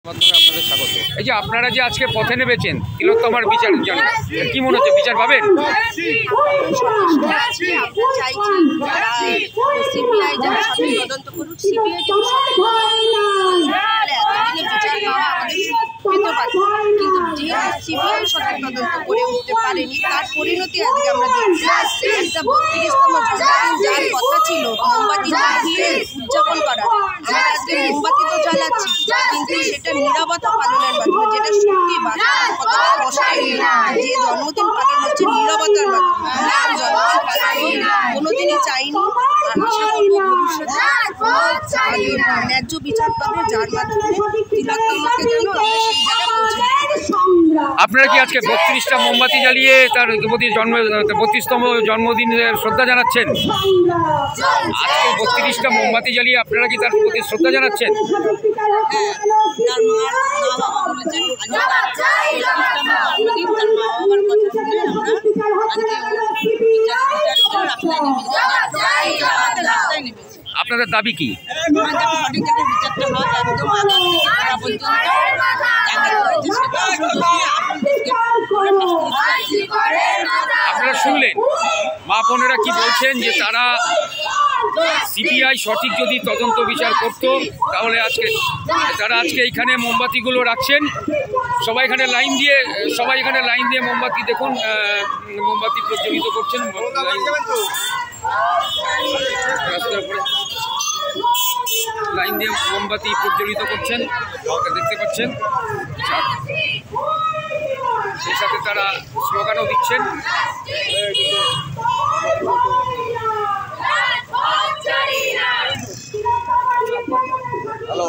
মাধ্যমে আপনাদের স্বাগত। এই যে আপনারা যে আজকে পথে নেমেছেন তিলোত্তমার বিচারের জন্য, কি মনে হচ্ছে, বিচার পাবেন? সিবিআই সঠিক তদন্ত করে উঠতে পারেনি, তার পরিণতি আজকে আমরা দেখছি। একটা 32তম জন্মদিন যার কথা ছিল মোমবাতি জ্বালিয়ে উদযাপন করা, আমরা আজকে মোমবাতি তো জ্বালাচ্ছি, কিন্তু সেটা নীরবতা পালনের মাধ্যমে, যেটা সত্যি বাস্তবতা কষ্টের। যে জন্মদিন পালন হচ্ছে নীরবতার মাধ্যমে, আমরা জন্মদিন পালন কোনোদিনই চাইনি। আশা করবো ভবিষ্যতে ন্যায্য বিচার পাবে, যার মাধ্যমে তিলোত্তমাকে যেন আমরা সেই জায়গায় পৌঁছে। আপনারা কি আজকে 32টা মোমবাতি জ্বালিয়ে তার 32তম জন্মদিনের শ্রদ্ধা জানাচ্ছেন? আজকে 32টা মোমবাতি জ্বালিয়ে আপনারা কি তার প্রতি শ্রদ্ধা জানাচ্ছেন? তার মা বাবা বলেছেন জন্মদিন, তার মা বাবার কথা শুনে আমরা রাস্তায় নেমেছি। আপনাদের দাবি কি? সঠিক বিচারটা হয়, একদম আগে থেকে তারা পর্যন্ত আপনারা শুনলেন মা বোনেরা কি বলছেন, যে তারা সিবিআই সঠিক যদি তদন্ত বিচার করত তাহলে তারা আজকে এইখানে মোমবাতিগুলো রাখছেন। সবাই এখানে লাইন দিয়ে মোমবাতি, দেখুন মোমবাতি প্রজ্বলিত করছেন রাস্তার উপরে, লাইন দিয়ে মোমবাতি প্রজ্বলিত করছেন, দেখতে পাচ্ছেন। সেই সাথে তারা স্লোগানও দিচ্ছেন। হ্যালো,